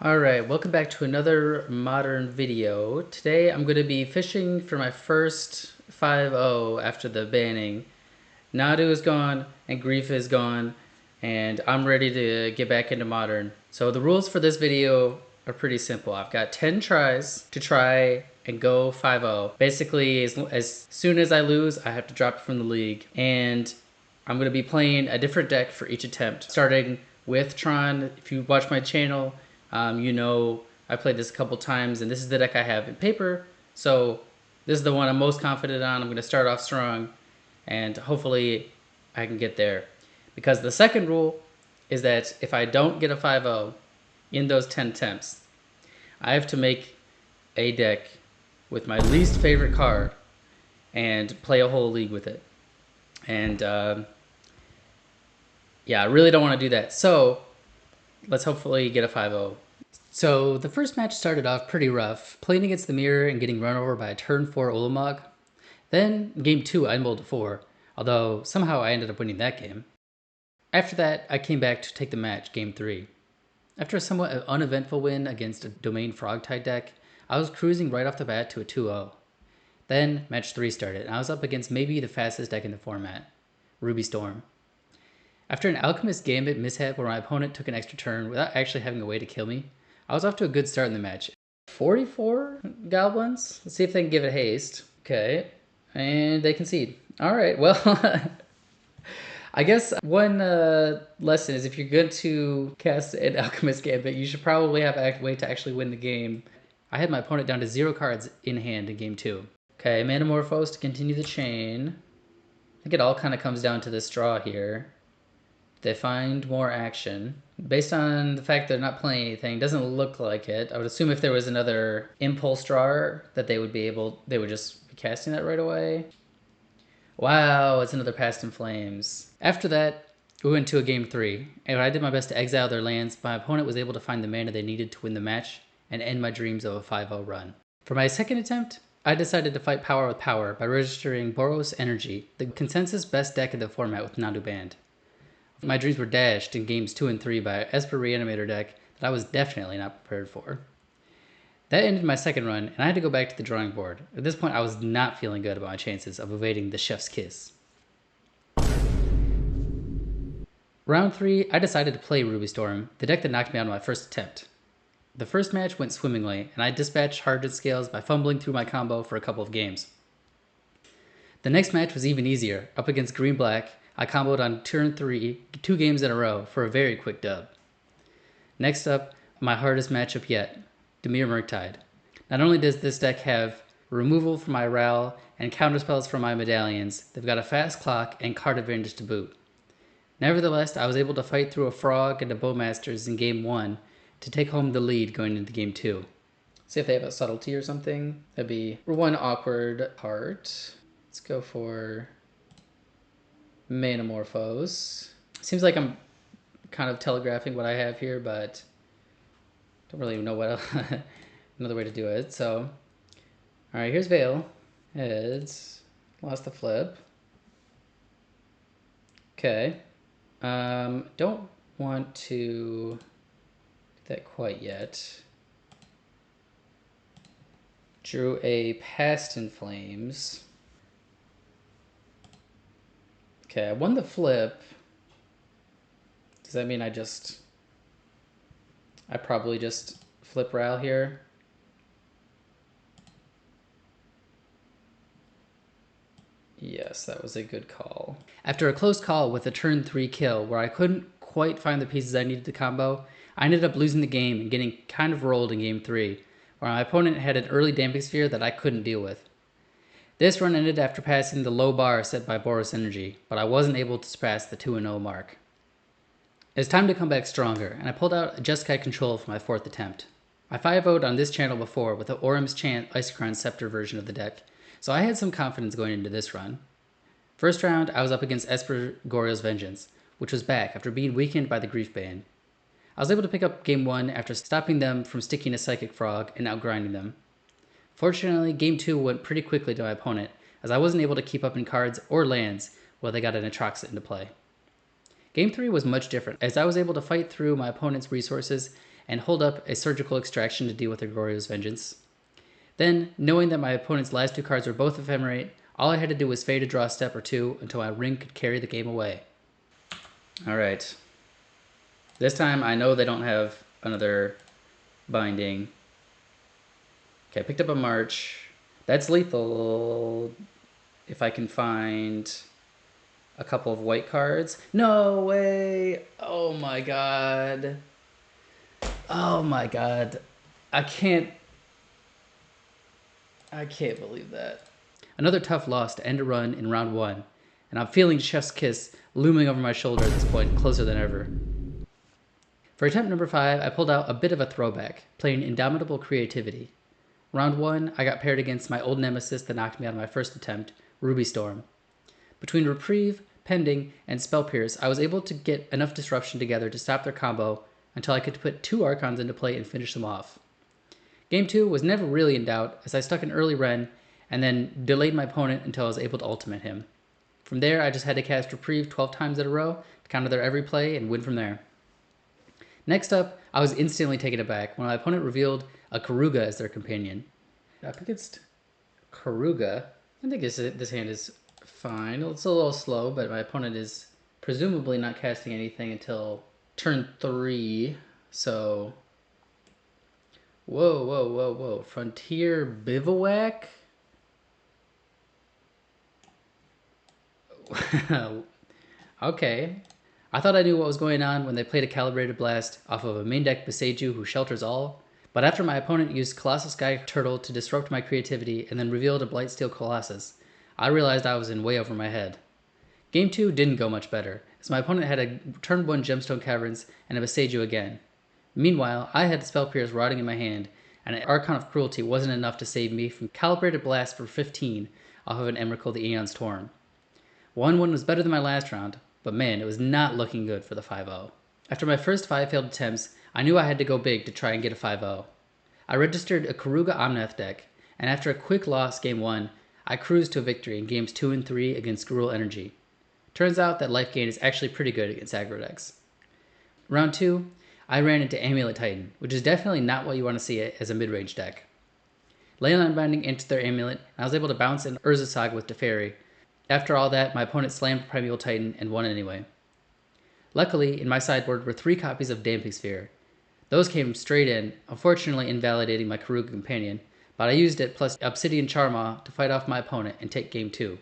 Alright, welcome back to another modern video. Today I'm going to be fishing for my first 5-0 after the banning. Nadu is gone and Grief is gone and I'm ready to get back into modern. So the rules for this video are pretty simple. I've got 10 tries to try and go 5-0. Basically, as soon as I lose, I have to drop it from the league. And I'm going to be playing a different deck for each attempt, starting with Tron. If you watch my channel, you know I played this a couple times, and this is the deck I have in paper. So this is the one I'm most confident on. I'm going to start off strong, and hopefully I can get there. Because the second rule is that if I don't get a 5-0 in those 10 attempts, I have to make a deck with my least favorite card and play a whole league with it. And yeah, I really don't want to do that. So let's hopefully get a 5-0. So the first match started off pretty rough, playing against the Mirror and getting run over by a turn 4 Ulamog. Then game 2 I mulled 4, although somehow I ended up winning that game. After that, I came back to take the match, game 3. After a somewhat uneventful win against a Domain Frogtide deck, I was cruising right off the bat to a 2-0. Then match 3 started, and I was up against maybe the fastest deck in the format, Ruby Storm. After an Alchemist Gambit mishap where my opponent took an extra turn without actually having a way to kill me, I was off to a good start in the match. 44 goblins? Let's see if they can give it haste. Okay, and they concede. Alright, well, I guess one lesson is if you're good to cast an Alchemist Gambit, you should probably have a way to actually win the game. I had my opponent down to 0 cards in hand in game 2. Okay, Manamorphose to continue the chain. I think it all kind of comes down to this draw here. They find more action. Based on the fact they're not playing anything, doesn't look like it. I would assume if there was another impulse drawer that they would just be casting that right away. Wow, it's another Past in Flames. After that, we went to a game 3, and I did my best to exile their lands. My opponent was able to find the mana they needed to win the match and end my dreams of a 5-0 run. For my second attempt, I decided to fight power with power by registering Boros Energy, the consensus best deck in the format with Nadu banned. My dreams were dashed in games 2 and 3 by an Esper Reanimator deck that I was definitely not prepared for. That ended my second run, and I had to go back to the drawing board. At this point, I was not feeling good about my chances of evading the Chef's Kiss. Round 3, I decided to play Ruby Storm, the deck that knocked me out on my first attempt. The first match went swimmingly, and I dispatched Hardened Scales by fumbling through my combo for a couple of games. The next match was even easier. Up against Green-Black, I comboed on turn 3, 2 games in a row for a very quick dub. Next up, my hardest matchup yet, Dimir Murktide. Not only does this deck have removal from my Ral and counterspells from my medallions, they've got a fast clock and card advantage to boot. Nevertheless, I was able to fight through a Frog and a Bowmasters in game 1 to take home the lead going into game 2. See if they have a subtlety or something. That'd be one awkward part. Let's go for Manamorphose. Seems like I'm kind of telegraphing what I have here, but don't really know what another way to do it. So, all right, here's Veil. Heads. Lost the flip. Okay. Don't want to do that quite yet. Drew a Past in Flames. Okay, I won the flip. Does that mean I probably just flip Ral here? Yes, that was a good call. After a close call with a turn 3 kill where I couldn't quite find the pieces I needed to combo, I ended up losing the game and getting kind of rolled in game 3, where my opponent had an early Damping Sphere that I couldn't deal with. This run ended after passing the low bar set by Boros Energy, but I wasn't able to surpass the 2-0 mark. It's time to come back stronger, and I pulled out a Jeskai Control for my 4th attempt. I 5-0'd on this channel before with the Orim's Chant Isochron Scepter version of the deck, so I had some confidence going into this run. First round, I was up against Esper Goryo's Vengeance, which was back after being weakened by the Grief ban. I was able to pick up game 1 after stopping them from sticking a Psychic Frog and outgrinding them. Fortunately, game 2 went pretty quickly to my opponent, as I wasn't able to keep up in cards or lands while they got an Atroxit into play. Game 3 was much different, as I was able to fight through my opponent's resources and hold up a surgical extraction to deal with Agrorio's vengeance. Then, knowing that my opponent's last 2 cards were both ephemerate, all I had to do was fade to draw a step or 2 until my ring could carry the game away. Alright. This time I know they don't have another binding. Okay, I picked up a March. That's lethal if I can find a couple of white cards. No way! Oh my god. Oh my god. I can't believe that. Another tough loss to end a run in round 1, and I'm feeling Chef's Kiss looming over my shoulder at this point, closer than ever. For attempt number 5, I pulled out a bit of a throwback, playing Indomitable Creativity. Round 1, I got paired against my old nemesis that knocked me out of my first attempt, Ruby Storm. Between Reprieve, Pending, and Spell Pierce, I was able to get enough disruption together to stop their combo until I could put 2 Archons into play and finish them off. Game 2 was never really in doubt, as I stuck an early Ren and then delayed my opponent until I was able to ultimate him. From there, I just had to cast Reprieve 12 times in a row to counter their every play and win from there. Next up, I was instantly taken aback when my opponent revealed a Karuga as their companion. Up against Karuga, I think this hand is fine. It's a little slow, but my opponent is presumably not casting anything until turn 3, so... Whoa. Frontier Bivouac? Okay. I thought I knew what was going on when they played a Calibrated Blast off of a main deck Boseiju who shelters all, but after my opponent used Colossal Sky Turtle to disrupt my creativity and then revealed a Blightsteel Colossus, I realized I was in way over my head. Game 2 didn't go much better, as my opponent had a turn 1 Gemstone Caverns and a Boseiju again. Meanwhile, I had Spell Pierce rotting in my hand, and an Archon of Cruelty wasn't enough to save me from Calibrated Blast for 15 off of an Emrakul the Aeon's Torn. 1-1 was better than my last round, but man, it was not looking good for the 5-0. After my first 5 failed attempts, I knew I had to go big to try and get a 5-0. I registered a Karuga Omnath deck, and after a quick loss game 1, I cruised to a victory in games 2 and 3 against Gruul Energy. Turns out that life gain is actually pretty good against aggro decks. Round 2, I ran into Amulet Titan, which is definitely not what you want to see it as a mid-range deck. Leyline Binding into their Amulet, and I was able to bounce in Urza Saga with Teferi. After all that, my opponent slammed Primeval Titan and won anyway. Luckily, in my sideboard were 3 copies of Damping Sphere. Those came straight in, unfortunately invalidating my Karuga companion, but I used it plus Obsidian Charmaw to fight off my opponent and take game 2.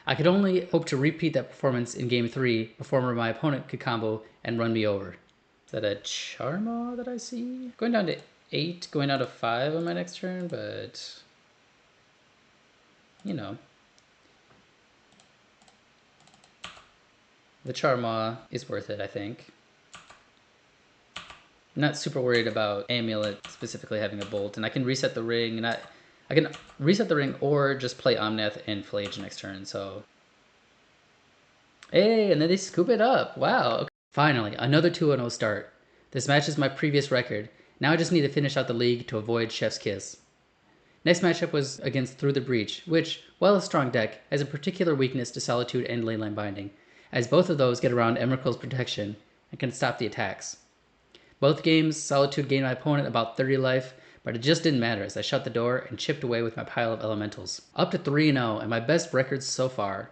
I could only hope to repeat that performance in game 3 before my opponent could combo and run me over. Is that a Charmaw that I see? Going down to 8, going down to 5 on my next turn, but... you know. The Charmaw is worth it, I think. I'm not super worried about Amulet specifically having a Bolt, and I can reset the ring, and I can reset the ring or just play Omnath and Flage next turn, so... Hey, and then they scoop it up. Wow. Okay. Finally, another 2-0 start. This matches my previous record. Now I just need to finish out the league to avoid Chef's Kiss. Next matchup was against Through the Breach, which, while a strong deck, has a particular weakness to Solitude and Leyline Binding, as both of those get around Emrakul's protection and can stop the attacks. Both games, Solitude gained my opponent about 30 life, but it just didn't matter as I shut the door and chipped away with my pile of elementals. Up to 3-0 and my best records so far.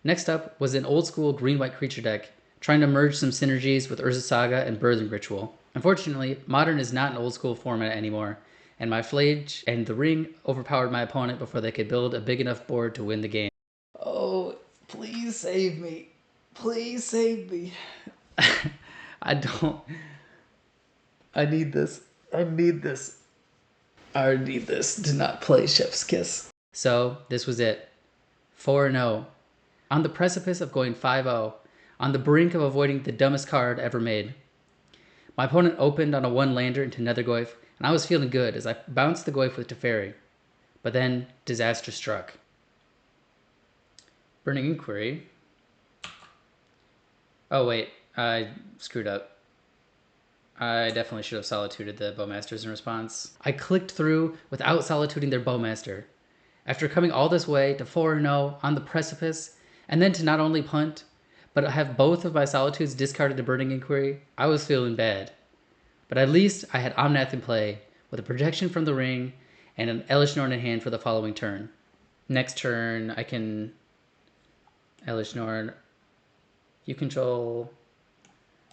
Next up was an old school green-white creature deck, trying to merge some synergies with Urza Saga and Birthing Ritual. Unfortunately, Modern is not an old school format anymore, and my Flage and the Ring overpowered my opponent before they could build a big enough board to win the game. Oh, please save me. Please save me. I need this. I need this to not play Chef's Kiss. So, this was it. 4-0. On the precipice of going 5-0. On the brink of avoiding the dumbest card ever made. My opponent opened on a 1-lander into Nethergoyf, and I was feeling good as I bounced the Goyf with Teferi. But then, disaster struck. Burning Inquiry. Oh wait, I screwed up. I definitely should have solituded the Bowmasters in response. I clicked through without solituding their Bowmaster. After coming all this way to 4-0 on the precipice, and then to not only punt, but have both of my Solitudes discarded to Burning Inquiry, I was feeling bad. But at least I had Omnath in play, with a protection from the ring, and an Elesh Norn in hand for the following turn. Next turn, I can Elesh Norn. You control...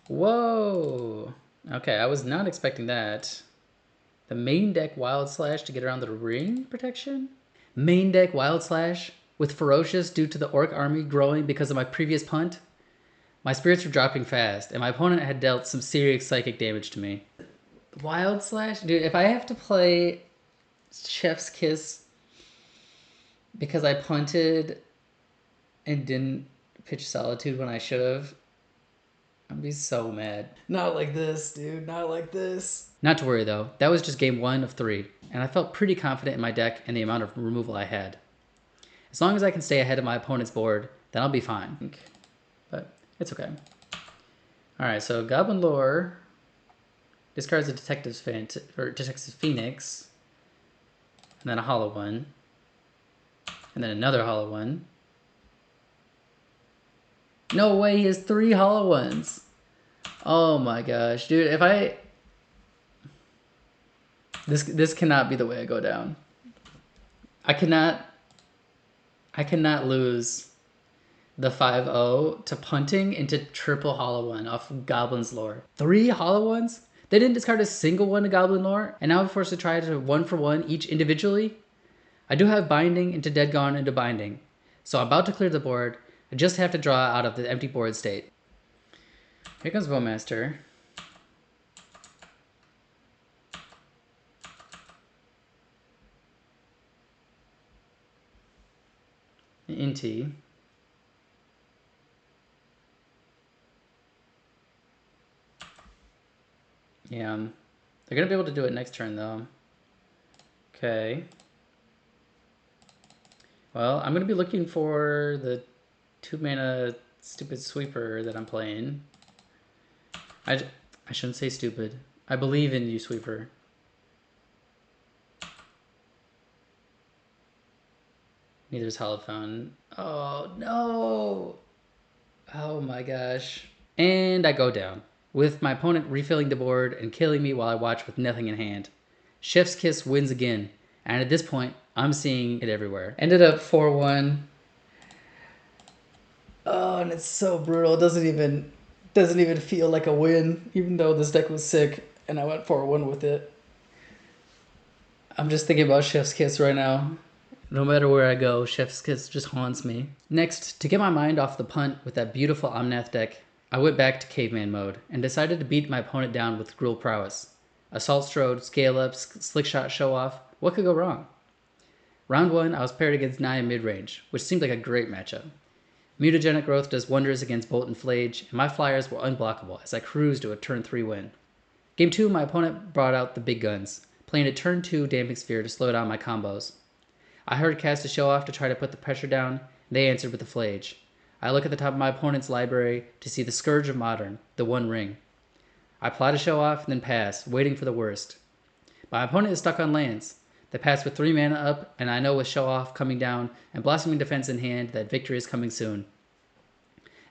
Whoa! Okay, I was not expecting that. The main deck Wild Slash to get around the ring protection? Main deck Wild Slash with Ferocious due to the Orc army growing because of my previous punt? My spirits were dropping fast, and my opponent had dealt some serious psychic damage to me. Wild Slash? Dude, if I have to play Chef's Kiss because I punted and didn't pitch Solitude when I should have, I'd be so mad. Not like this, dude. Not like this. Not to worry, though. That was just game 1 of 3, and I felt pretty confident in my deck and the amount of removal I had. As long as I can stay ahead of my opponent's board, then I'll be fine. But it's okay. Alright, so Goblin Lore discards a Detective's Phoenix, and then a Hollow one, and then another Hollow one. No way, he has 3 Hollow ones. Oh my gosh, dude, if I... This cannot be the way I go down. I cannot lose the 5-0 to punting into triple Hollow one off of Goblin's Lore. 3 Hollow ones? They didn't discard a single one to Goblin Lore, and now I'm forced to try to 1-for-1 each individually? I do have Binding into Dead Gone into Binding, so I'm about to clear the board. I just have to draw out of the empty board state. Here comes Bowmaster. Inti. Yeah, they're going to be able to do it next turn, though. Okay. Well, I'm going to be looking for the 2-mana stupid sweeper that I'm playing. I shouldn't say stupid. I believe in you, sweeper. Neither is Hallowed Fountain. Oh, no! Oh my gosh. And I go down, with my opponent refilling the board and killing me while I watch with nothing in hand. Chef's Kiss wins again, and at this point, I'm seeing it everywhere. Ended up 4-1. Oh, and it's so brutal. It doesn't even feel like a win, even though this deck was sick, and I went 4-1 with it. I'm just thinking about Chef's Kiss right now. No matter where I go, Chef's Kiss just haunts me. Next, to get my mind off the punt with that beautiful Omnath deck, I went back to caveman mode and decided to beat my opponent down with Gruul Prowess. Assault Strode, Scale Up, Slick Shot, Show Off. What could go wrong? Round 1, I was paired against Naya mid-range, which seemed like a great matchup. Mutagenic Growth does wonders against Bolt and Flage, and my flyers were unblockable as I cruised to a turn 3 win. Game 2, my opponent brought out the big guns, playing a turn 2 Damping Sphere to slow down my combos. I heard cast a Show Off to try to put the pressure down, and they answered with the Flage. I look at the top of my opponent's library to see the Scourge of Modern, the One Ring. I plot a Show Off and then pass, waiting for the worst. My opponent is stuck on lands. They pass with 3 mana up, and I know with Show Off coming down and Blossoming Defense in hand that victory is coming soon.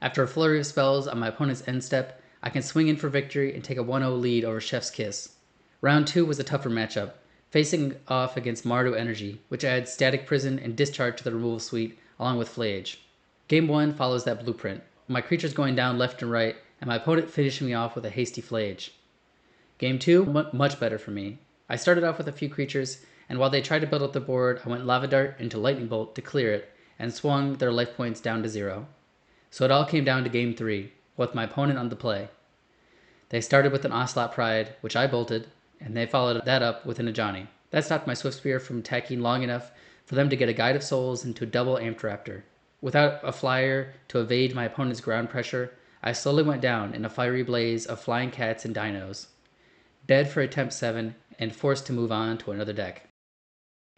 After a flurry of spells on my opponent's end step, I can swing in for victory and take a 1-0 lead over Chef's Kiss. Round 2 was a tougher matchup, facing off against Mardu Energy, which adds Static Prison and Discharge to the removal suite, along with Flage. Game 1 follows that blueprint, my creatures going down left and right, and my opponent finishing me off with a hasty Flage. Game 2, much better for me. I started off with a few creatures, and while they tried to build up the board, I went Lava Dart into Lightning Bolt to clear it, and swung their life points down to 0. So it all came down to Game 3, with my opponent on the play. They started with an Ocelot Pride, which I bolted, and they followed that up with an Ajani. That stopped my Swift Spear from attacking long enough for them to get a Guide of Souls into a double Amped Raptor. Without a flyer to evade my opponent's ground pressure, I slowly went down in a fiery blaze of Flying Cats and Dinos. Dead for attempt 7, and forced to move on to another deck.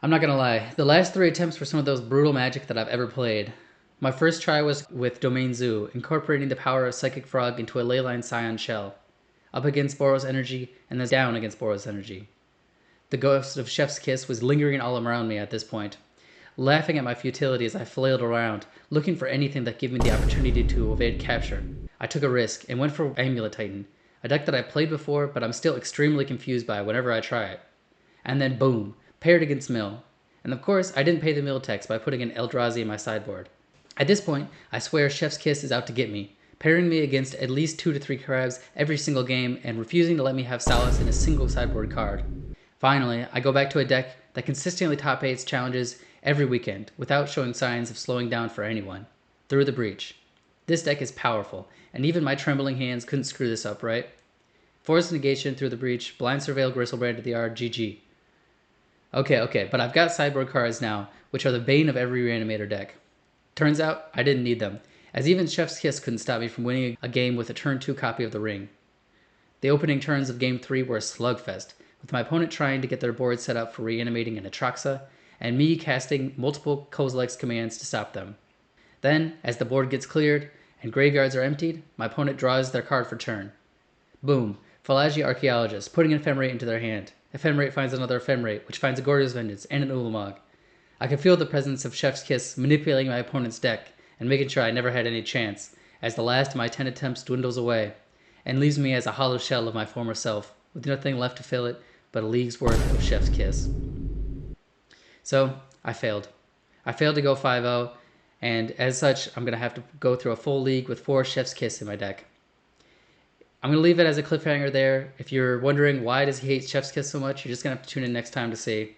I'm not gonna lie, the last 3 attempts were some of those brutal Magic that I've ever played. My first try was with Domain Zoo, incorporating the power of Psychic Frog into a Leyline Scion shell. Up against Boros Energy, and then down against Boros Energy. The ghost of Chef's Kiss was lingering all around me at this point, laughing at my futility as I flailed around, looking for anything that gave me the opportunity to evade capture. I took a risk and went for Amulet Titan, a deck that I played before, but I'm still extremely confused by whenever I try it. And then boom, paired against Mill. And of course, I didn't pay the Mill tax by putting an Eldrazi in my sideboard. At this point, I swear Chef's Kiss is out to get me, pairing me against at least 2 to 3 crabs every single game and refusing to let me have Solace in a single sideboard card. Finally, I go back to a deck that consistently top 8s challenges every weekend without showing signs of slowing down for anyone. Through the Breach. This deck is powerful, and even my trembling hands couldn't screw this up, right? Force Negation through the Breach, Blind Surveil, Gristlebrand to the yard, GG. Okay, but I've got sideboard cards now, which are the bane of every Reanimator deck. Turns out, I didn't need them, as even Chef's Kiss couldn't stop me from winning a game with a turn 2 copy of the Ring. The opening turns of Game 3 were a slugfest, with my opponent trying to get their board set up for reanimating an Atraxa, and me casting multiple Kozilek's commands to stop them. Then, as the board gets cleared and graveyards are emptied, my opponent draws their card for turn. Boom, Fallagia Archaeologist, putting an Ephemerate into their hand. Ephemerate finds another Ephemerate, which finds a Gordia's Vengeance and an Ulamog. I can feel the presence of Chef's Kiss manipulating my opponent's deck and making sure I never had any chance, as the last of my 10 attempts dwindles away, and leaves me as a hollow shell of my former self, with nothing left to fill it but a league's worth of Chef's Kiss. So, I failed. I failed to go 5-0, and as such, I'm going to have to go through a full league with 4 Chef's Kiss in my deck. I'm going to leave it as a cliffhanger there. If you're wondering why does he hate Chef's Kiss so much, you're just going to have to tune in next time to see.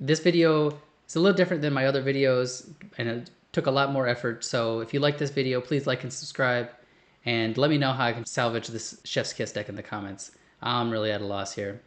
This video is a little different than my other videos, and it took a lot more effort, so if you like this video, please like and subscribe, and let me know how I can salvage this Chef's Kiss deck in the comments. I'm really at a loss here.